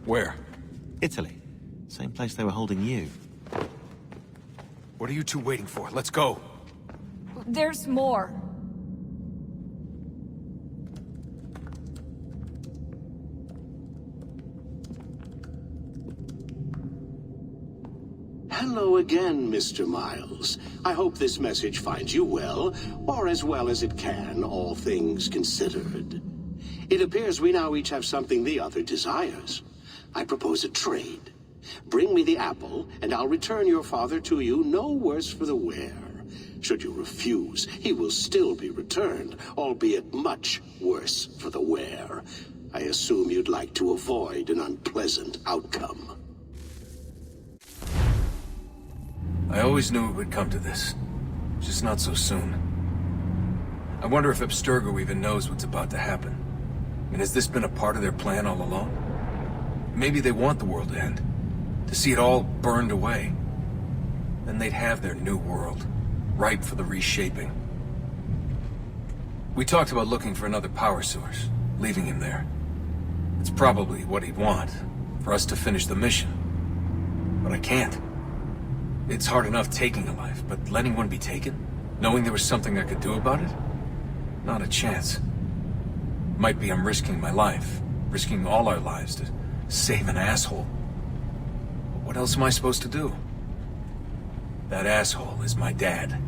Where? Italy. Same place they were holding you. What are you two waiting for? Let's go. There's more. Hello again, Mr. Miles. I hope this message finds you well, or as well as it can, all things considered. It appears we now each have something the other desires. I propose a trade. Bring me the apple, and I'll return your father to you no worse for the wear. Should you refuse, he will still be returned, albeit much worse for the wear. I assume you'd like to avoid an unpleasant outcome. I always knew it would come to this. Just not so soon. I wonder if Abstergo even knows what's about to happen. And has this been a part of their plan all along? Maybe they want the world to end. To see it all burned away. Then they'd have their new world, ripe for the reshaping. We talked about looking for another power source, leaving him there. It's probably what he'd want, for us to finish the mission. But I can't. It's hard enough taking a life, but letting one be taken? Knowing there was something I could do about it? Not a chance. Might be I'm risking my life, risking all our lives to save an asshole. But what else am I supposed to do? That asshole is my dad.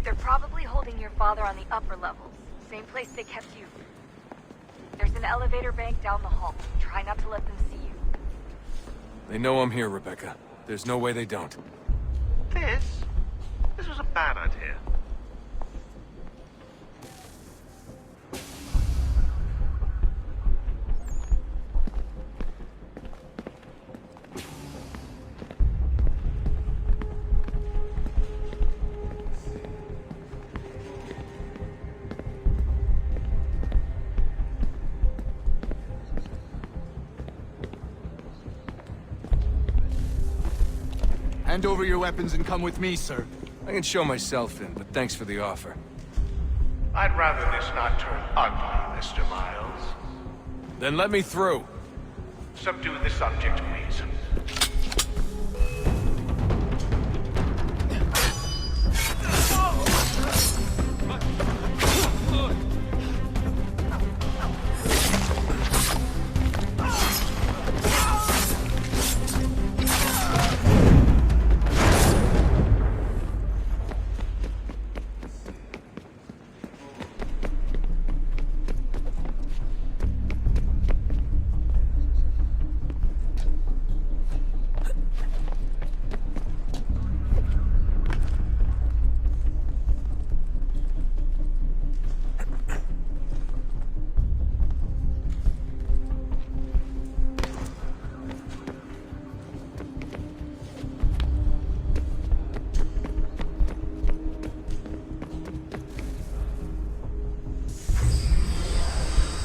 They're probably holding your father on the upper levels. Same place they kept you. There's an elevator bank down the hall. Try not to let them see you. They know I'm here, Rebecca. There's no way they don't. This was a bad idea. Hand over your weapons and come with me, sir. I can show myself in, but thanks for the offer. I'd rather this not turn ugly, Mr. Miles. Then let me through. Subdue the subject, please.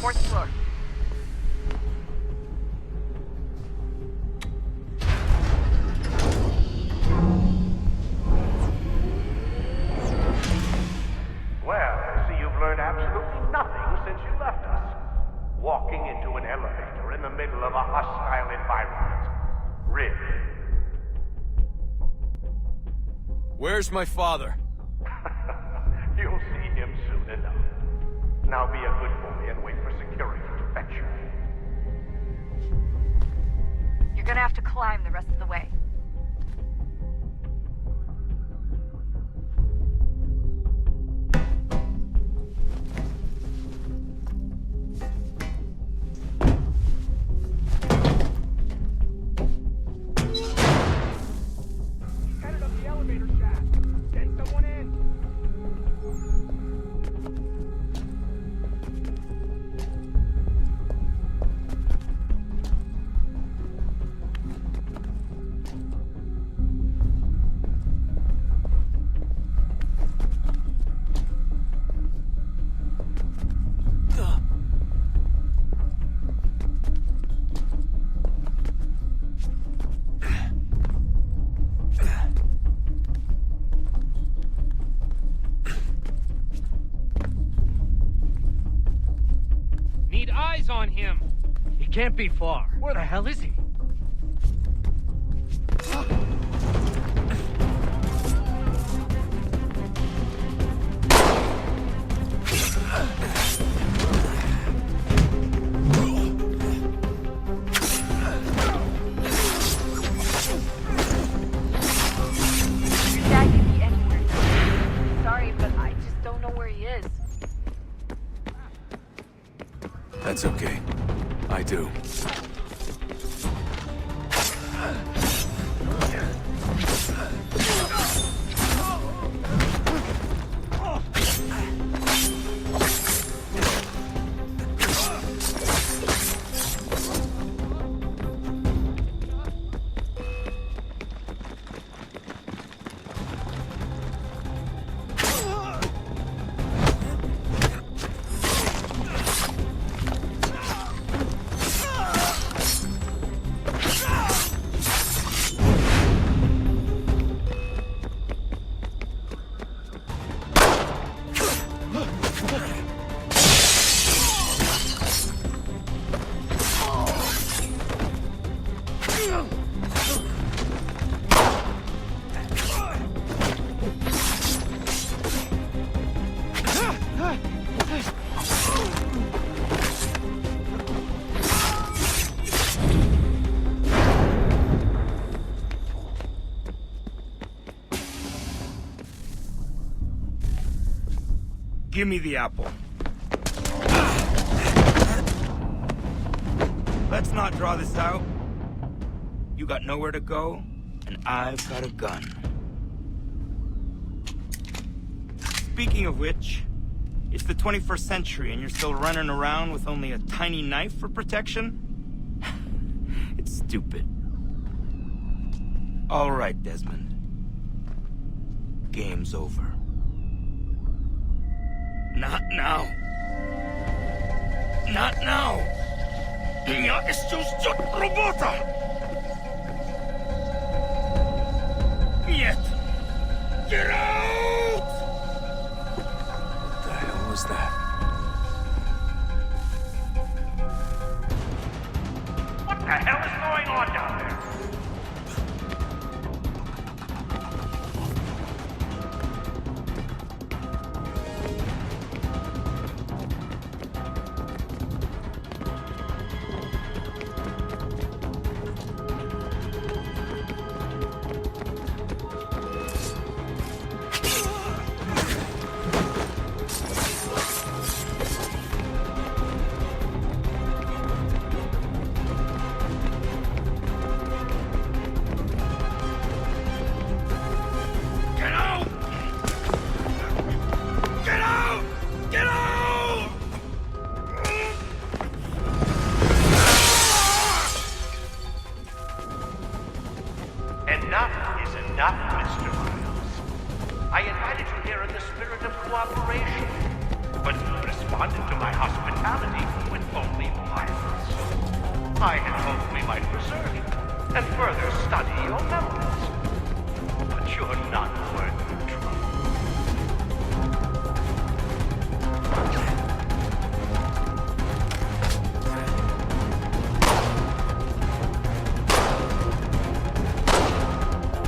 Fourth floor. Well, I see you've learned absolutely nothing since you left us. Walking into an elevator in the middle of a hostile environment. Really? Where's my father? You'll see him soon enough. Now be a good boy and wait for security to fetch you. You're gonna have to climb the rest of the way. Headed up the elevator shaft. Send someone in. on him. He can't be far. Where the hell is he? That's okay. I do. Give me the apple. Let's not draw this out. You got nowhere to go, and I've got a gun. Speaking of which, it's the 21st century and you're still running around with only a tiny knife for protection? It's stupid. All right, Desmond. Game's over. Not now. Not now. Я еще ждет работа. Нет. Get out! What the hell was that? What the hell is going on down there? Enough is enough, Mr. Miles. I invited you here in the spirit of cooperation, but you responded to my hospitality with only violence. I had hoped we might preserve you and further study your memories. But you're not worth the trouble.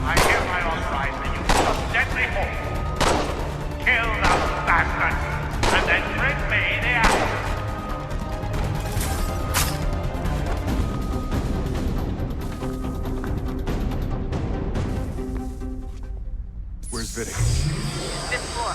I hereby authorize the use of deadly force. Kill the bastard, and then bring me the apple. Where's Vidic? Fifth floor.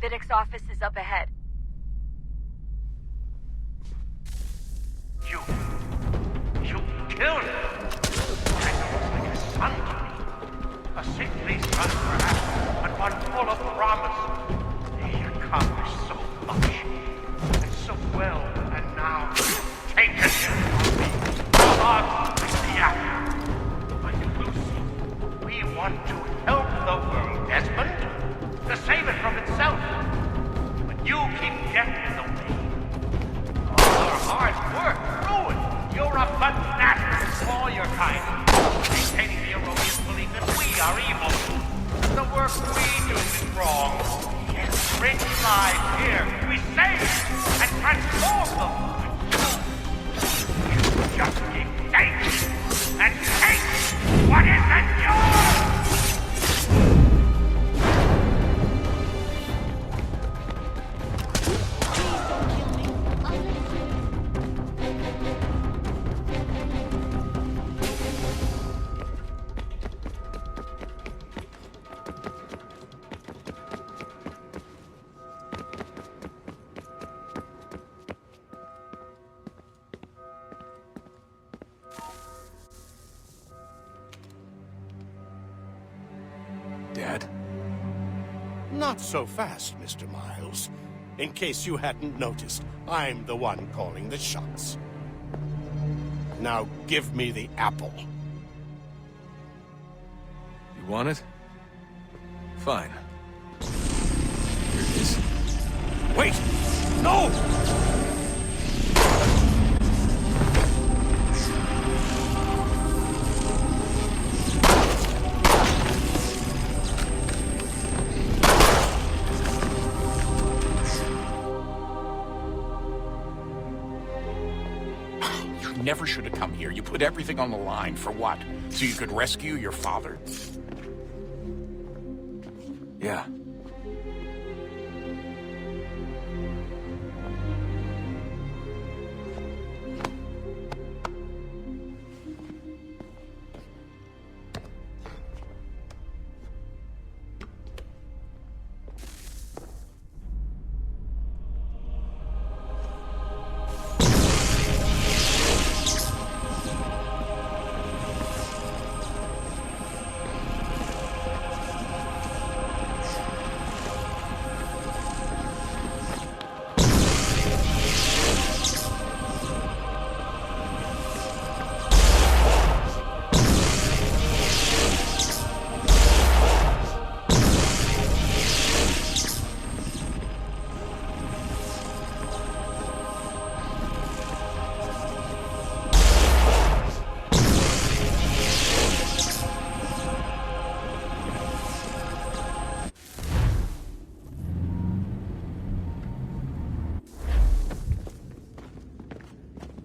Vidic's office is up ahead. You killed him. That was like a son to me. A sickly son, perhaps, but one full of promise. He accomplished so much, and so well, and now taken him from me. The heart is the apple. But Lucy, we want to help the world, Desmond, to save it from itself. But you keep death in the way. All our hearts are evil. The work we do is wrong. Yet rich lives here, we save and transform them. You just keep taking and take what isn't yours! Dad? Not so fast, Mr. Miles. In case you hadn't noticed, I'm the one calling the shots. Now give me the apple. You want it? Fine. Here it is. Wait! No! You never should have come here. You put everything on the line. For what? So you could rescue your father? Yeah.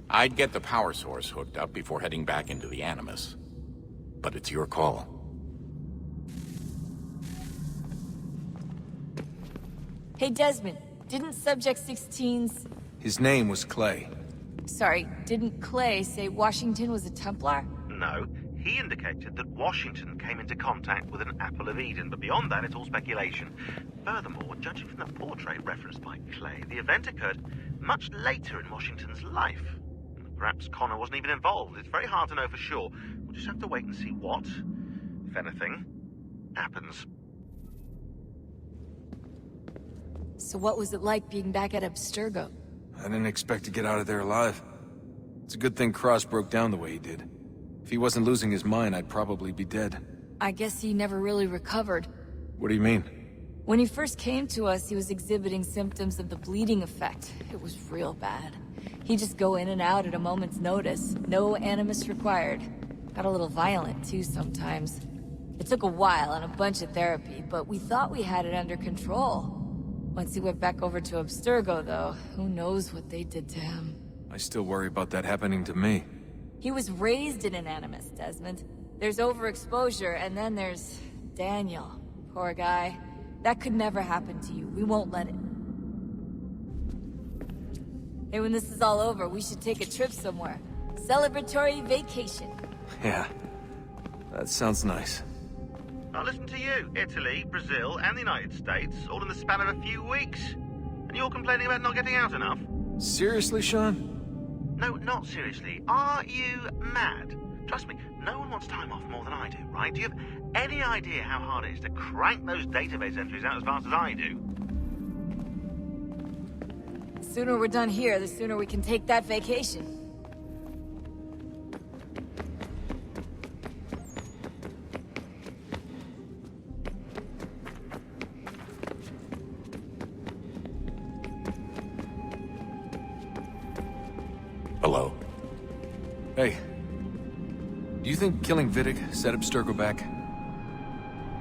I'd get the power source hooked up before heading back into the Animus. But it's your call. Hey, Desmond, didn't Subject 16's... His name was Clay. Sorry, didn't Clay say Washington was a Templar? No, he indicated that Washington came into contact with an Apple of Eden, but beyond that, it's all speculation. Furthermore, judging from the portrait referenced by Clay, the event occurred much later in Washington's life. Perhaps Connor wasn't even involved. It's very hard to know for sure. We'll just have to wait and see what, if anything, happens. So what was it like being back at Abstergo? I didn't expect to get out of there alive. It's a good thing Cross broke down the way he did. If he wasn't losing his mind, I'd probably be dead. I guess he never really recovered. What do you mean? When he first came to us, he was exhibiting symptoms of the bleeding effect. It was real bad. He'd just go in and out at a moment's notice. No animus required. Got a little violent, too, sometimes. It took a while and a bunch of therapy, but we thought we had it under control. Once he went back over to Abstergo, though, who knows what they did to him. I still worry about that happening to me. He was raised in an animus, Desmond. There's overexposure, and then there's Daniel. Poor guy. That could never happen to you. We won't let it. Hey, when this is all over, we should take a trip somewhere. Celebratory vacation. Yeah, that sounds nice. Now listen to you. Italy, Brazil, and the United States, all in the span of a few weeks. And you're complaining about not getting out enough? Seriously, Sean? No, not seriously. Are you mad? Trust me, no one wants time off more than I do, right? Do you have any idea how hard it is to crank those database entries out as fast as I do? The sooner we're done here, the sooner we can take that vacation. Hello. Hey. Do you think killing Vidic set Abstergo back?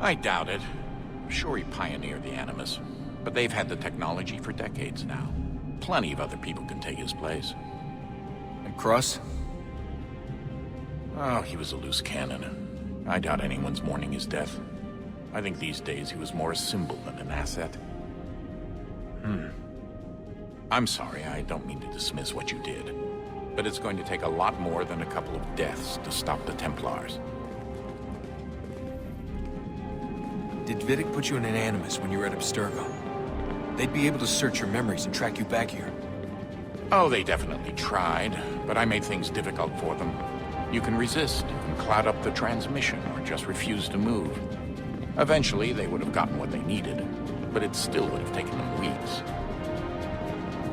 I doubt it. Sure, he pioneered the Animus, but they've had the technology for decades now. Plenty of other people can take his place. And Cross? Oh, he was a loose cannon. I doubt anyone's mourning his death. I think these days he was more a symbol than an asset. I'm sorry, I don't mean to dismiss what you did. But it's going to take a lot more than a couple of deaths to stop the Templars. Did Vidic put you in an Animus when you were at Abstergo? They'd be able to search your memories and track you back here. Oh, they definitely tried, but I made things difficult for them. You can resist, you can cloud up the transmission, or just refuse to move. Eventually, they would have gotten what they needed, but it still would have taken them weeks.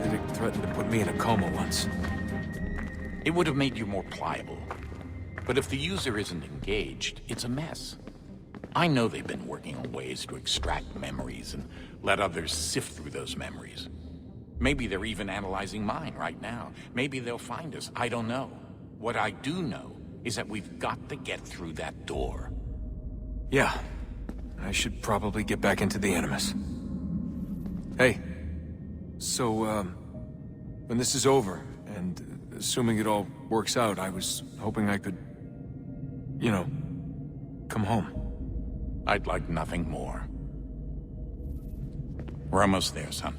Vidic threatened to put me in a coma once. It would have made you more pliable. But if the user isn't engaged, it's a mess. I know they've been working on ways to extract memories and let others sift through those memories. Maybe they're even analyzing mine right now. Maybe they'll find us. I don't know. What I do know is that we've got to get through that door. Yeah. I should probably get back into the Animus. Hey. So, when this is over, and assuming it all works out, I was hoping I could, you know, come home. I'd like nothing more. We're almost there, son.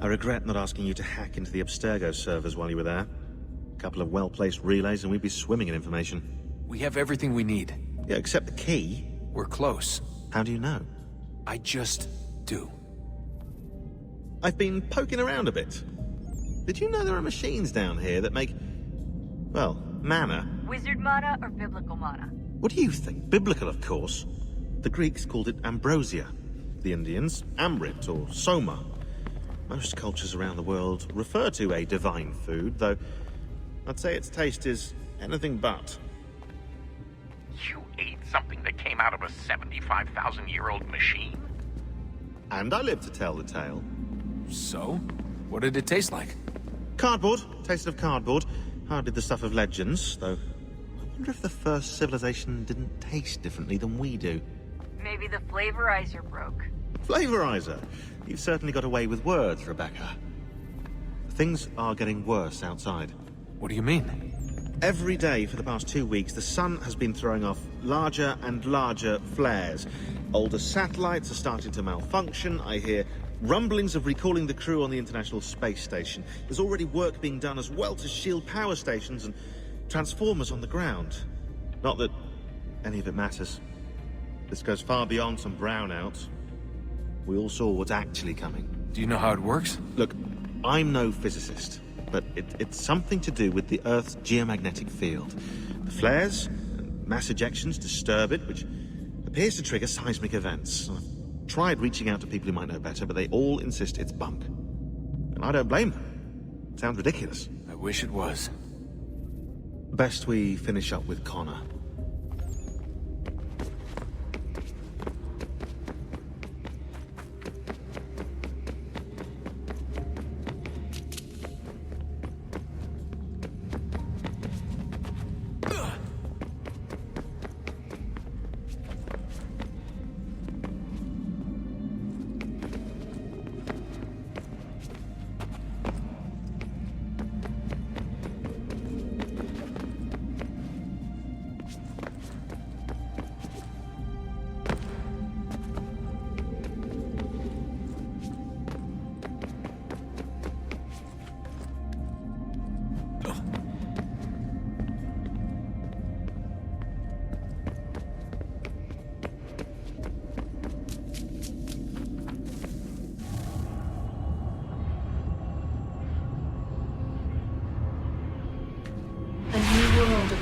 I regret not asking you to hack into the Abstergo servers while you were there. A couple of well-placed relays and we'd be swimming in information. We have everything we need. Yeah, except the key. We're close. How do you know? I just do. I've been poking around a bit. Did you know there are machines down here that make, well, mana? Wizard mana or biblical mana? What do you think? Biblical, of course. The Greeks called it ambrosia. The Indians, amrit or soma. Most cultures around the world refer to a divine food, though I'd say its taste is anything but. You ate something that came out of a 75,000-year-old machine? And I live to tell the tale. So? What did it taste like? Cardboard. Tasted of cardboard. Hardly the stuff of legends, though. I wonder if the first civilization didn't taste differently than we do. Maybe the flavorizer broke. Flavorizer. You've certainly got away with words, Rebecca. Things are getting worse outside. What do you mean? Every day for the past 2 weeks, the sun has been throwing off larger and larger flares. Older satellites are starting to malfunction. I hear rumblings of recalling the crew on the International Space Station. There's already work being done as well to shield power stations and transformers on the ground. Not that any of it matters. This goes far beyond some brownouts. We all saw what's actually coming. Do you know how it works? Look, I'm no physicist, but it's something to do with the Earth's geomagnetic field. The flares and mass ejections disturb it, which appears to trigger seismic events. I've tried reaching out to people who might know better, but they all insist it's bunk. And I don't blame them. It sounds ridiculous. I wish it was. Best we finish up with Connor.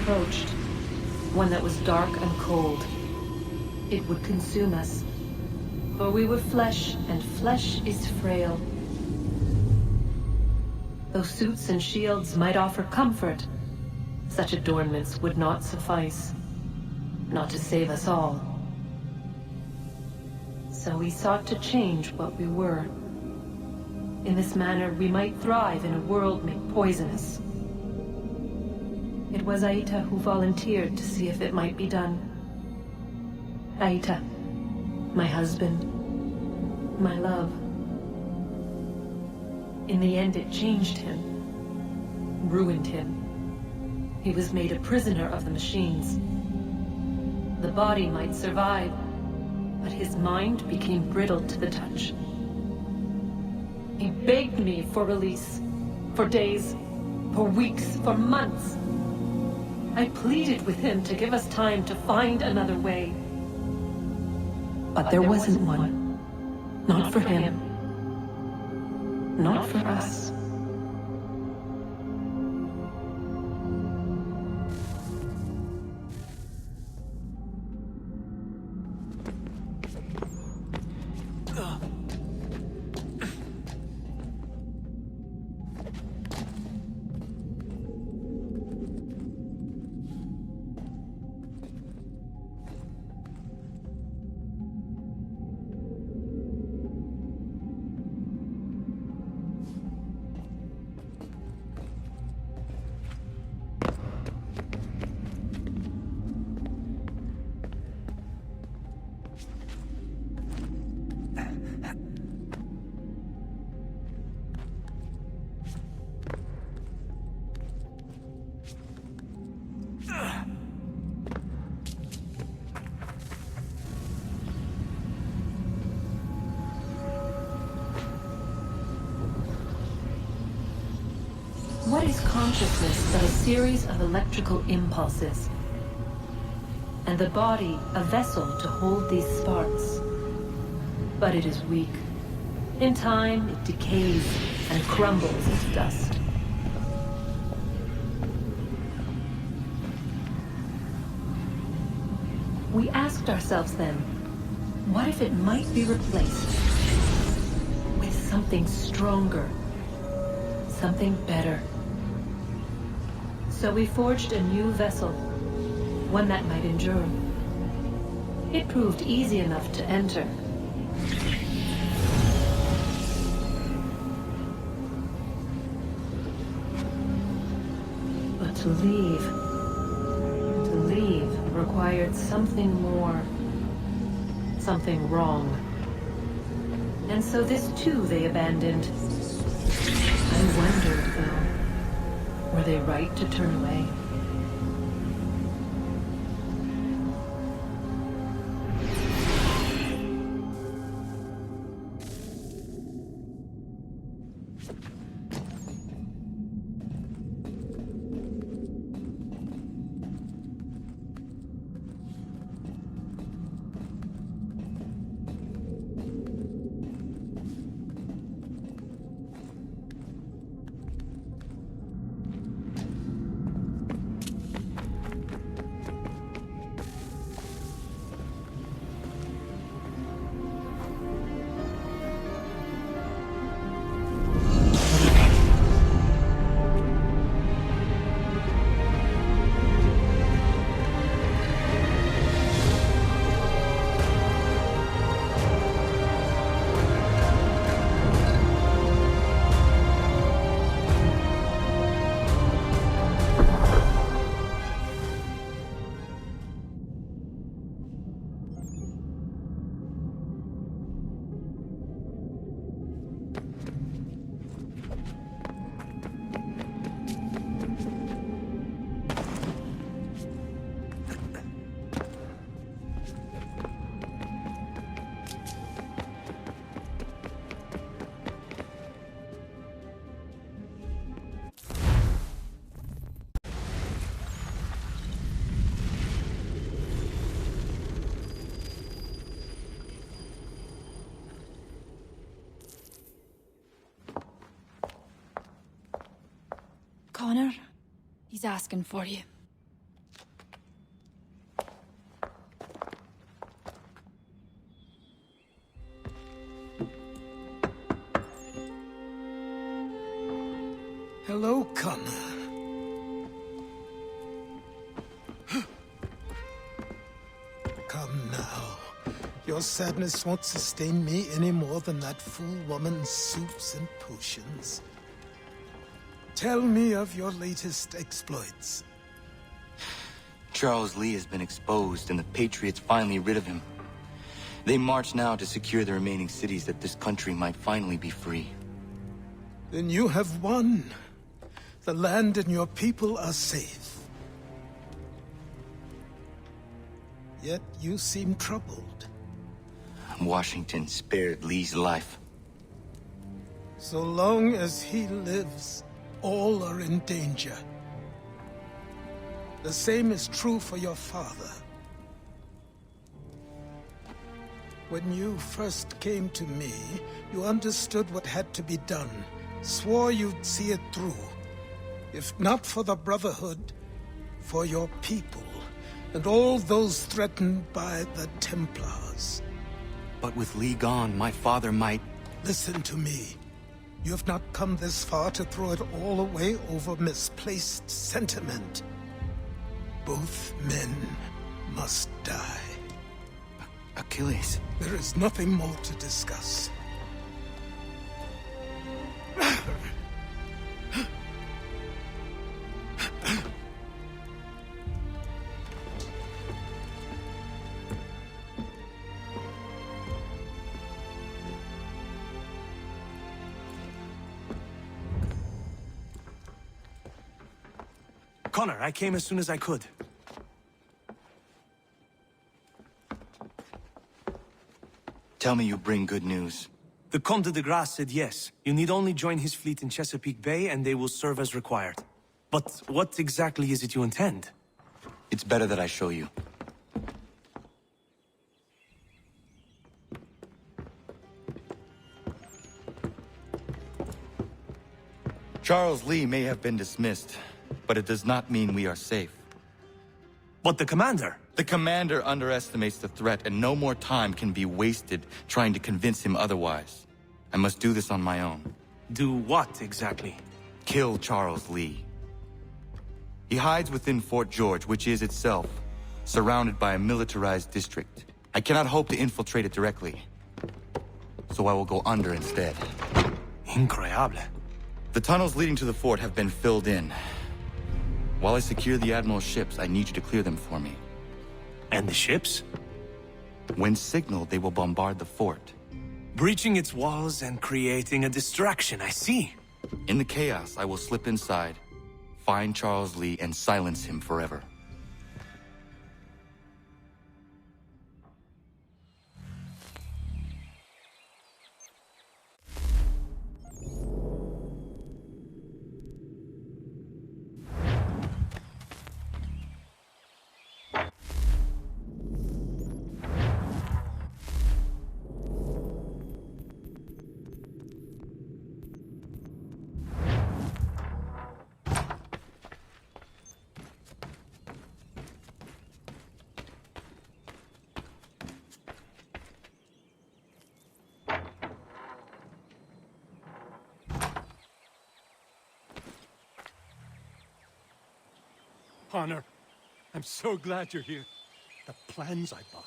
Approached, one that was dark and cold. It would consume us, for we were flesh, and flesh is frail. Though suits and shields might offer comfort, such adornments would not suffice, not to save us all. So we sought to change what we were. In this manner, we might thrive in a world made poisonous. It was Aita who volunteered to see if it might be done. Aita, my husband, my love. In the end, it changed him, ruined him. He was made a prisoner of the machines. The body might survive, but his mind became brittle to the touch. He begged me for release, for days, for weeks, for months. I pleaded with him to give us time to find another way. But there wasn't one. Not for him. Not for us. What is consciousness but a series of electrical impulses? And the body a vessel to hold these sparks. But it is weak. In time, it decays and crumbles into dust. We asked ourselves then, what if it might be replaced with something stronger, something better? So we forged a new vessel, one that might endure. It proved easy enough to enter. But to leave required something more, something wrong. And so this too they abandoned. I wondered, though, were they right to turn away? Connor, he's asking for you. Hello, Connor. Come now. Your sadness won't sustain me any more than that fool woman's soups and potions. Tell me of your latest exploits. Charles Lee has been exposed, and the Patriots finally rid of him. They march now to secure the remaining cities that this country might finally be free. Then you have won. The land and your people are safe. Yet you seem troubled. Washington spared Lee's life. So long as he lives, all are in danger. The same is true for your father. When you first came to me, you understood what had to be done, swore you'd see it through. If not for the Brotherhood, for your people, and all those threatened by the Templars. But with Lee gone, my father might... Listen to me. You have not come this far to throw it all away over misplaced sentiment. Both men must die. Achilles. There is nothing more to discuss. Connor, I came as soon as I could. Tell me you bring good news. The Comte de Grasse said yes. You need only join his fleet in Chesapeake Bay and they will serve as required. But what exactly is it you intend? It's better that I show you. Charles Lee may have been dismissed, but it does not mean we are safe. But the commander? The commander underestimates the threat, and no more time can be wasted trying to convince him otherwise. I must do this on my own. Do what, exactly? Kill Charles Lee. He hides within Fort George, which is itself surrounded by a militarized district. I cannot hope to infiltrate it directly, so I will go under instead. Incroyable. The tunnels leading to the fort have been filled in. While I secure the Admiral's ships, I need you to clear them for me. And the ships? When signaled, they will bombard the fort. Breaching its walls and creating a distraction, I see. In the chaos, I will slip inside, find Charles Lee, and silence him forever. Connor, I'm so glad you're here. The plans I bought,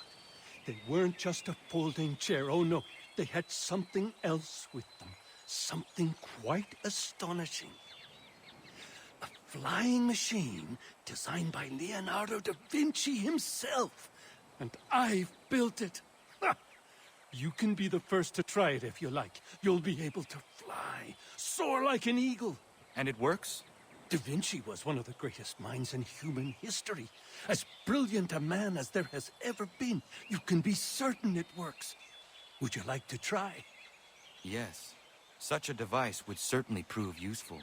they weren't just a folding chair. Oh no, they had something else with them. Something quite astonishing. A flying machine designed by Leonardo da Vinci himself. And I've built it. Ha! You can be the first to try it if you like. You'll be able to fly, soar like an eagle. And it works? Da Vinci was one of the greatest minds in human history. As brilliant a man as there has ever been. You can be certain it works. Would you like to try? Yes. Such a device would certainly prove useful.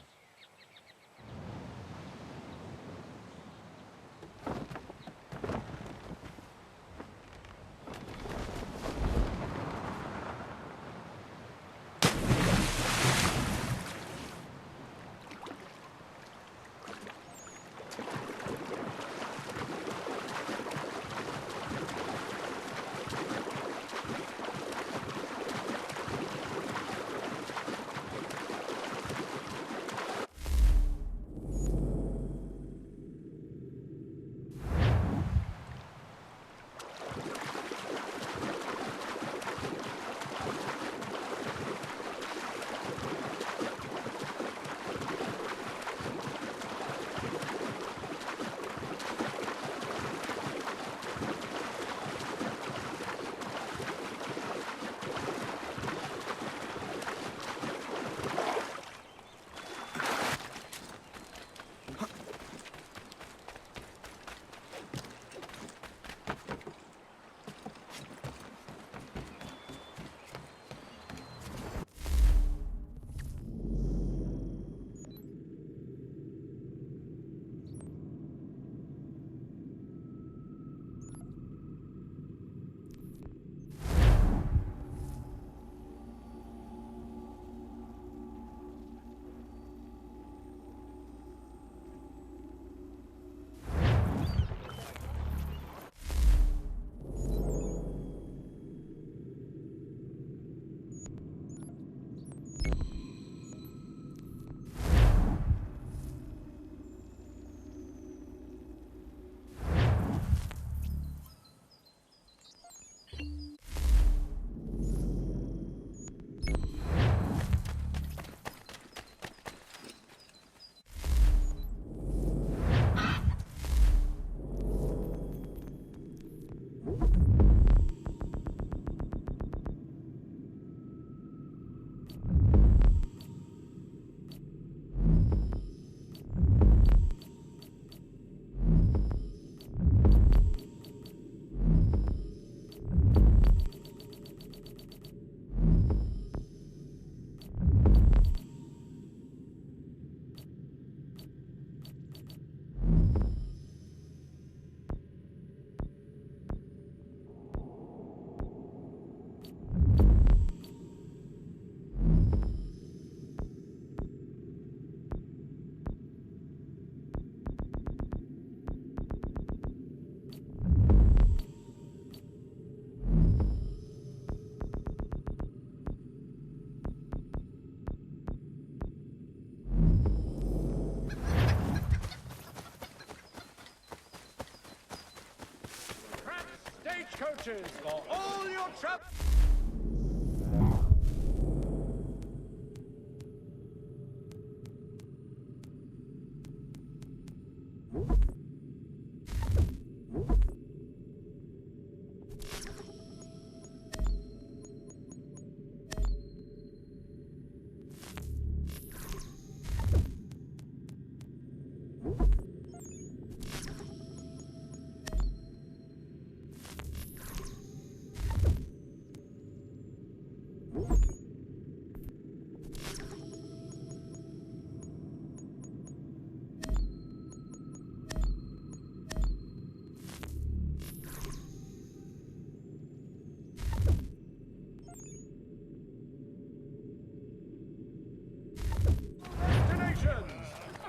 Destinations for all your travel.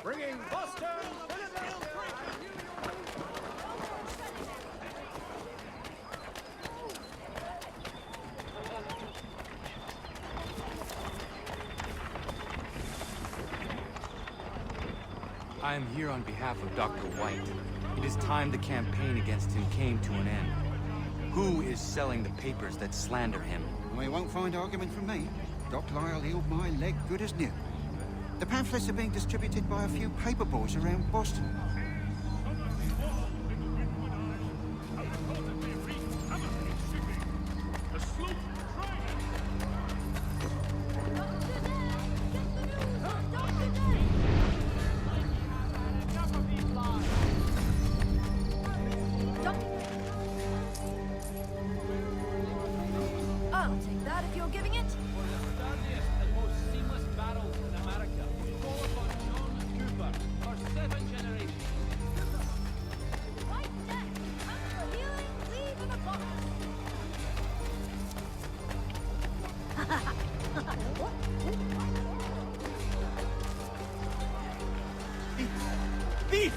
Bringing Boston, I am here on behalf of Dr. White. It is time the campaign against him came to an end. Who is selling the papers that slander him? Well, you won't find argument from me. Doc Lyle healed my leg good as new. The pamphlets are being distributed by a few paper boys around Boston. I'll take that if you're giving it. Thief!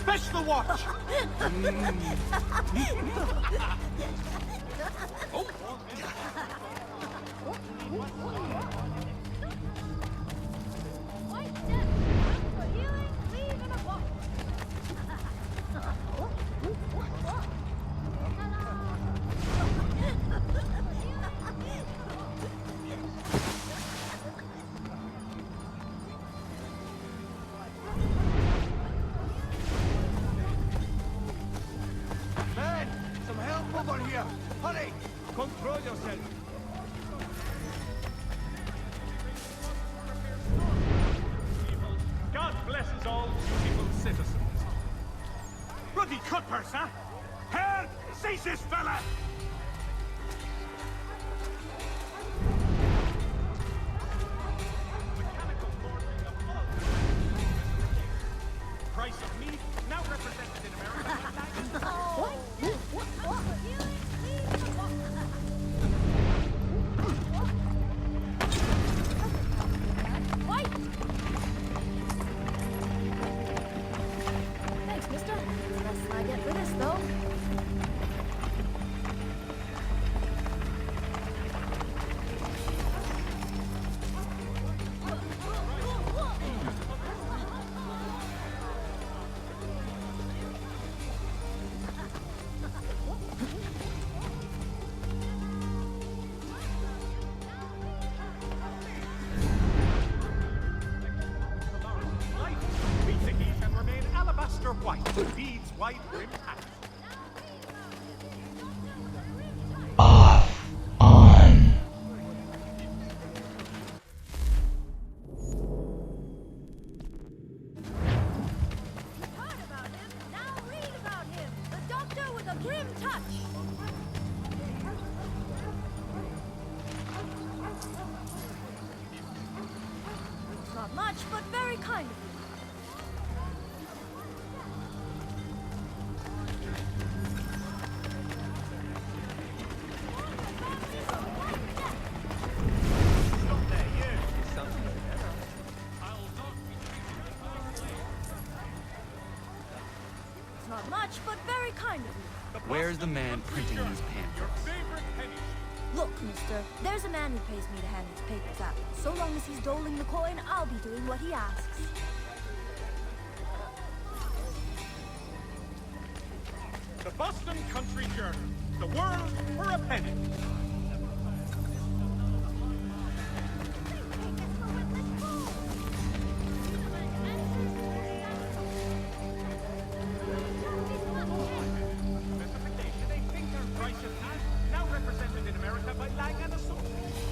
Fetch the watch! man! Some help over here! Hurry! Control yourself! God blesses all beautiful citizens. Bloody cutpurse, huh? Herr, seize this fella! Price of meat, now represented in America. Thanks, mister. Less than I get for this, though. Beats the heat and remain alabaster white. Beads white rim hat. Heard about him, now read about him. The doctor with a grim touch. It's not much, but very kind of you. It's not much, but very kind of you. Where's the man printing these pamphlets? Look, mister, there's a man who pays me to hand his papers out. So long as he's doling the coin, I'll be doing what he asks. The Boston Country Journal. The world for a penny. Specification, a finger-righteous man, now represented in America by Lang and Associates.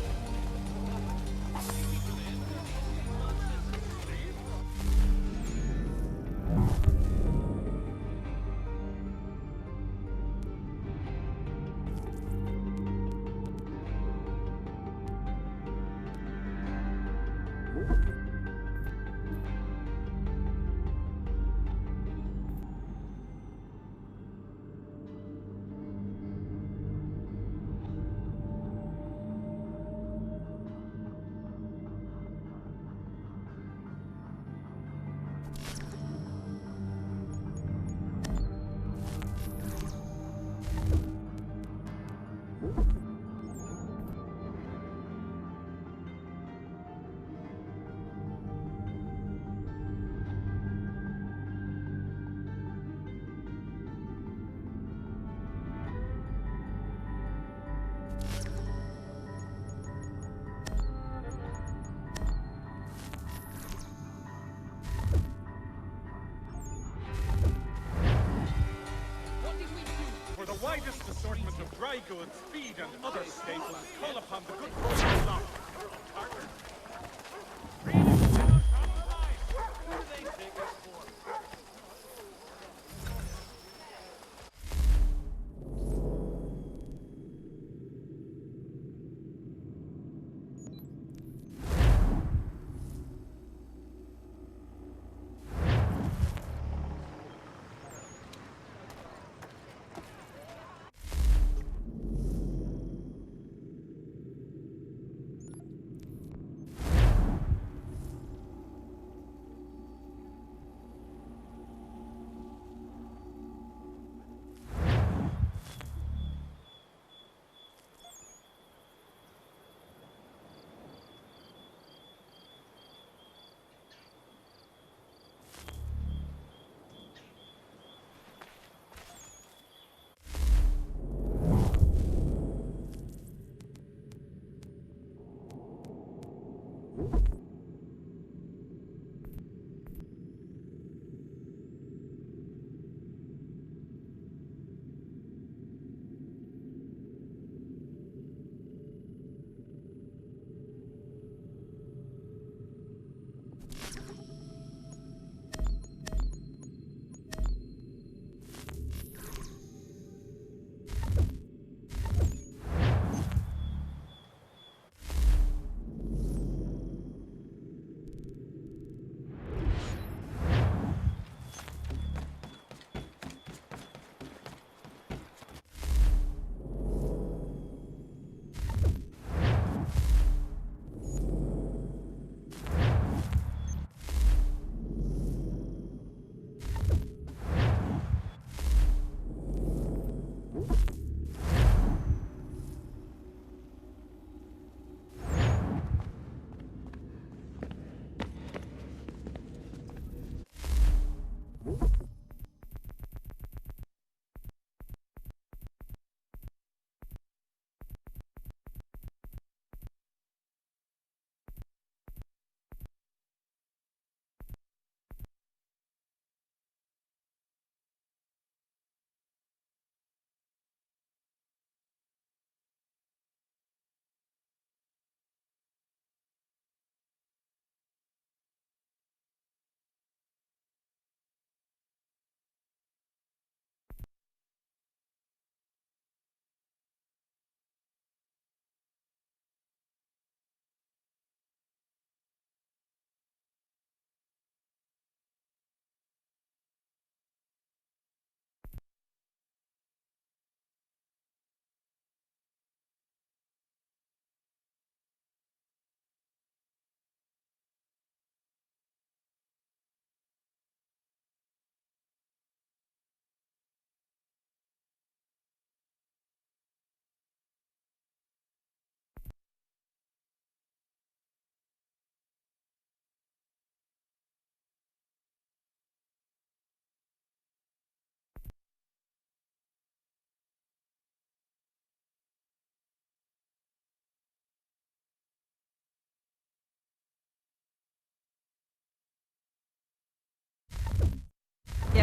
For the widest assortment of dry goods, feed, and other staples, call upon the good folk of Lock.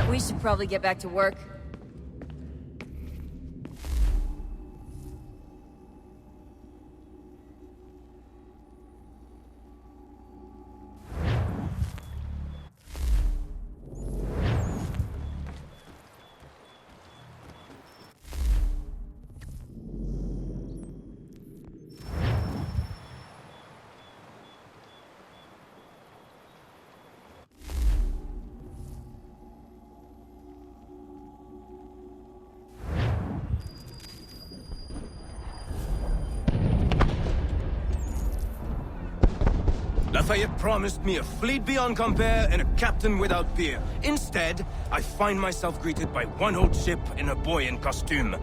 Yeah, we should probably get back to work. Lafayette promised me a fleet beyond compare and a captain without peer. Instead, I find myself greeted by one old ship and a boy in costume.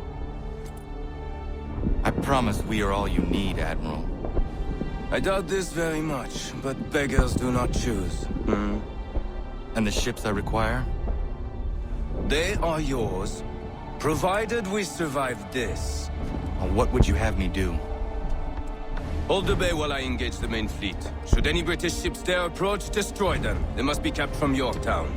I promise we are all you need, Admiral. I doubt this very much, but beggars do not choose. And the ships I require? They are yours, provided we survive this. What would you have me do? Hold the bay while I engage the main fleet. Should any British ships dare approach, destroy them. They must be kept from Yorktown.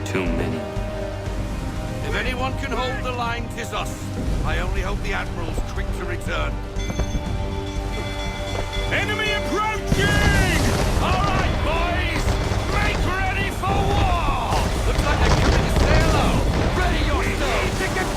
Too many. If anyone can hold the line, 'tis us. I only hope the Admiral's quick to return. Enemy approaching! All right, boys! Make ready for war! Looks like they're giving us sail low. Ready yourselves! To get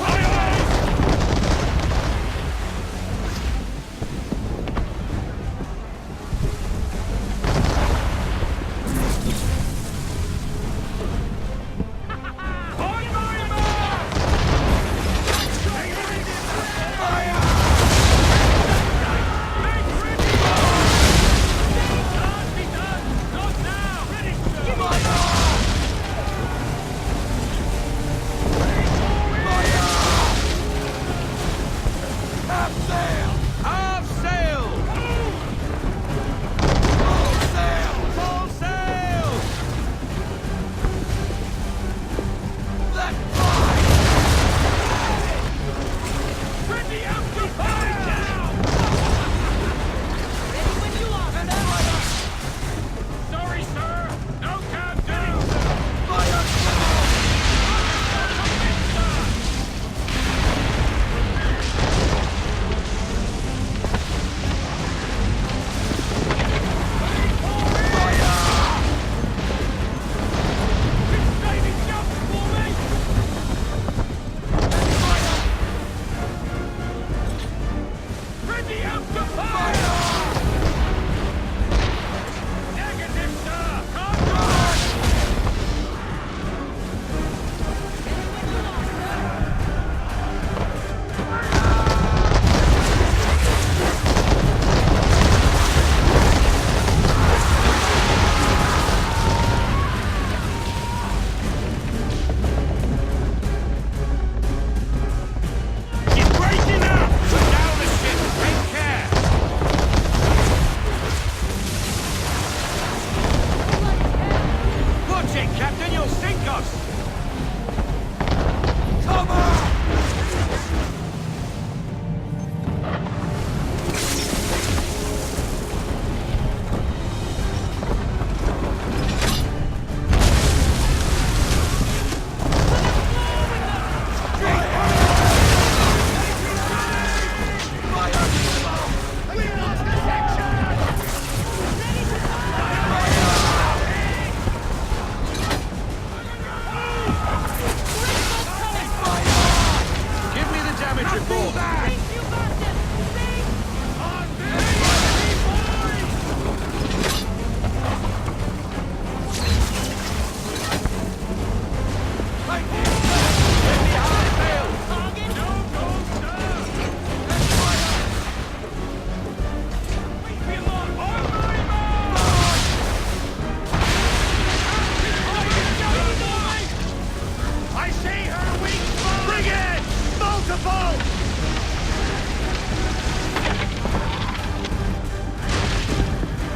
Impossible!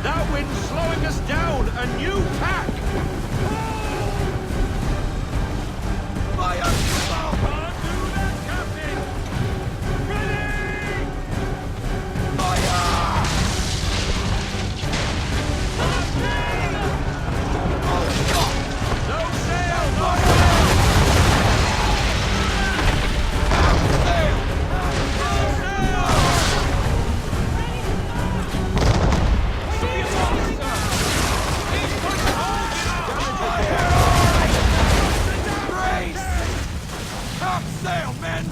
That wind's slowing us down! A new tack! Fire! Can't do that, Captain! Ready! Fire! No sail! Fire! Sail, men!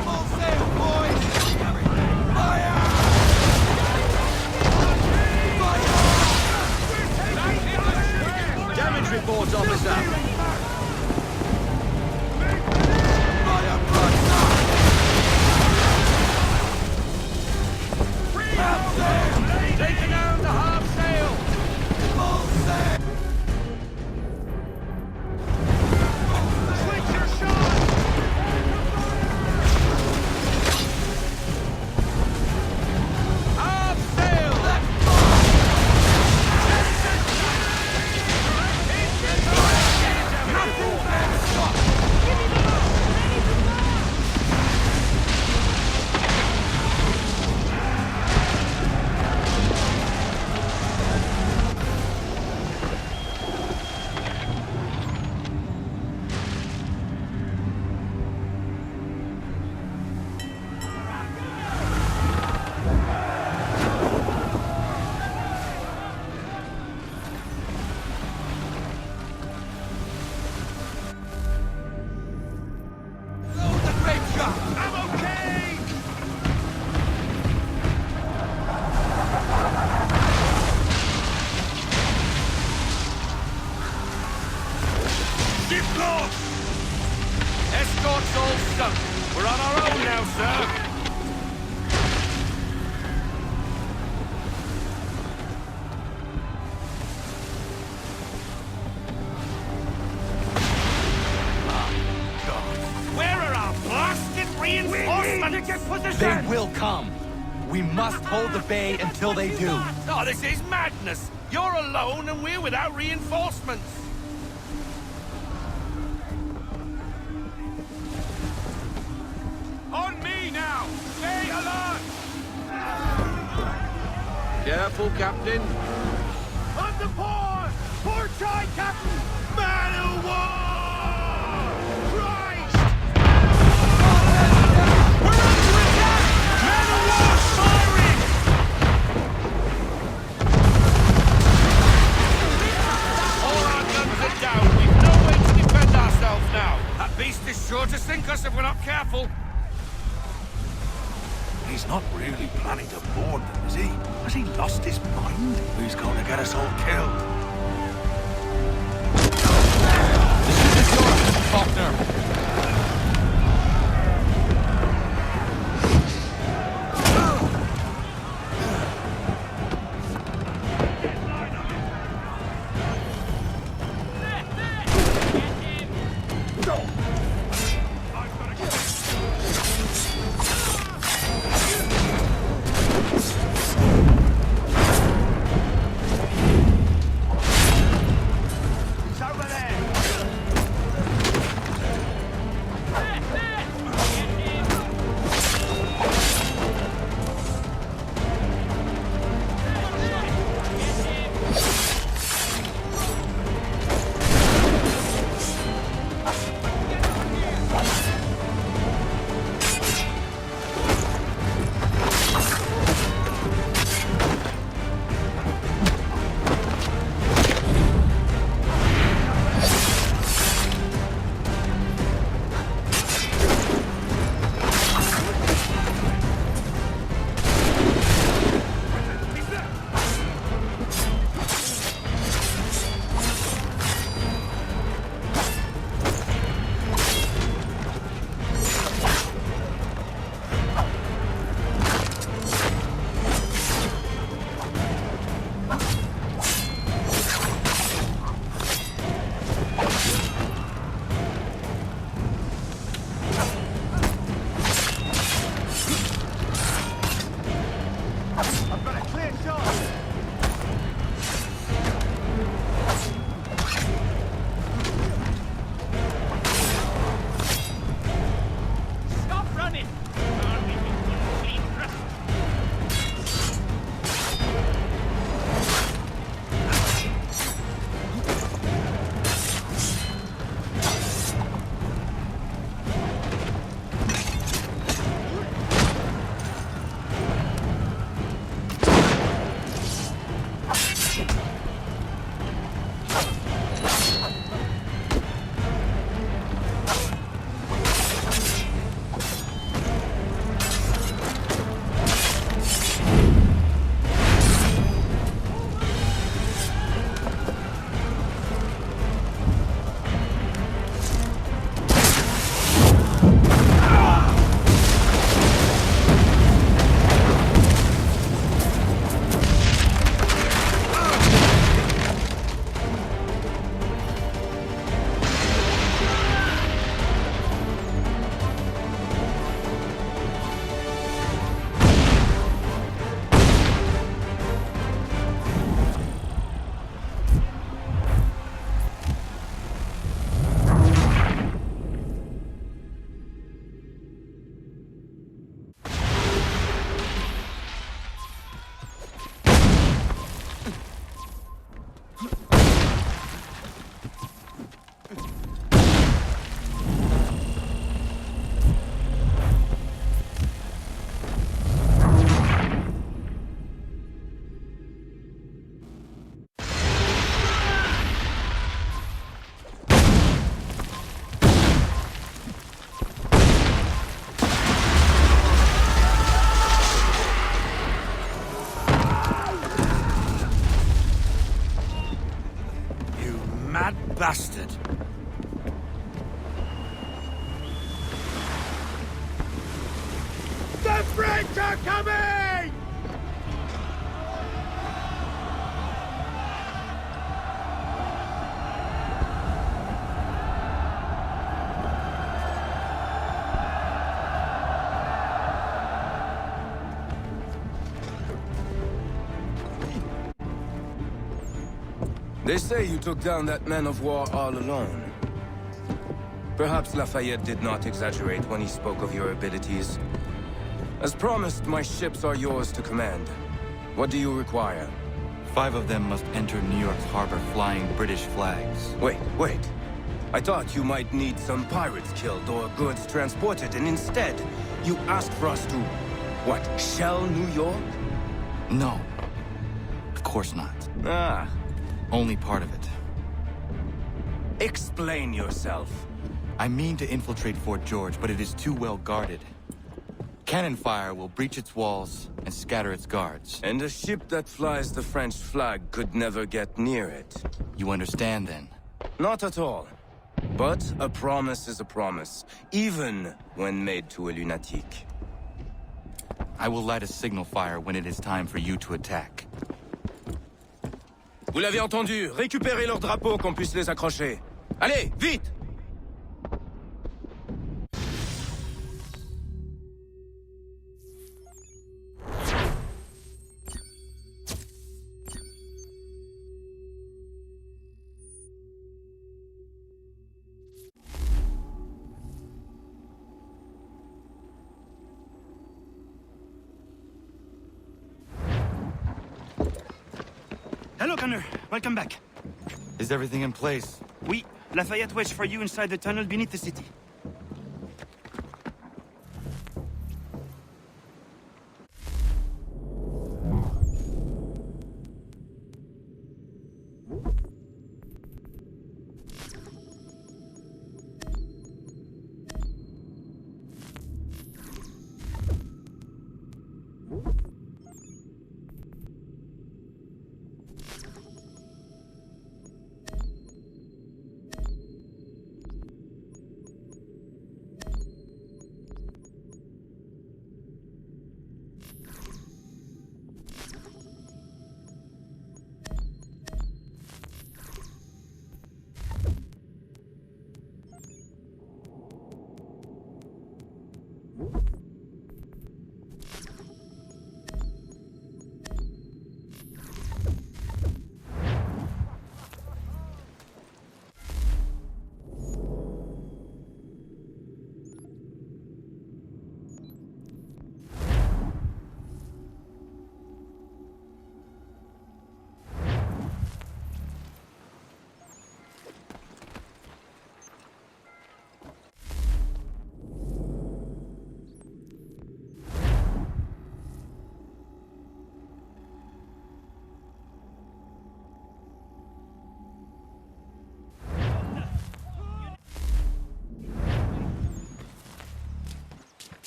Full sail, boys! Fire! Fire! Damage reports, officer! Fire, broadside! Half sail! Taking down the half sail! Full sail! Escort's all sunk. We're on our own now, sir. Where are our blasted reinforcements? We need to get position! They will come. We must hold the bay until they do. Oh, this is madness! You're alone and we're without reinforcements! On me now! Stay alert! Careful, Captain. On the port! Port side, Captain! Man of war! Christ! We're under attack! Man of war firing! All our guns are down. We've no way to defend ourselves now. That beast is sure to sink us if we're not careful. He's not really planning to board them, is he? Has he lost his mind? He's going to get us all killed. The ship is yours, Faulkner. mad bastard. The French are coming! They say you took down that man of war all alone. Perhaps Lafayette did not exaggerate when he spoke of your abilities. As promised, my ships are yours to command. What do you require? 5 of them must enter New York's harbor flying British flags. Wait. I thought you might need some pirates killed or goods transported, and instead, you asked for us to, what, shell New York? No. Of course not. Ah. Only part of it. Explain yourself. I mean to infiltrate Fort George, but it is too well guarded. Cannon fire will breach its walls and scatter its guards. And a ship that flies the French flag could never get near it. You understand, then? Not at all. But a promise is a promise, even when made to a lunatic. I will light a signal fire when it is time for you to attack. Vous l'avez entendu, récupérez leurs drapeaux qu'on puisse les accrocher. Allez, vite! Hello, Gunner. Welcome back. Is everything in place? Oui. Lafayette waits for you inside the tunnel beneath the city.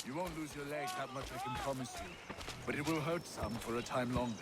You won't lose your leg, that much I can promise you. But it will hurt some for a time longer.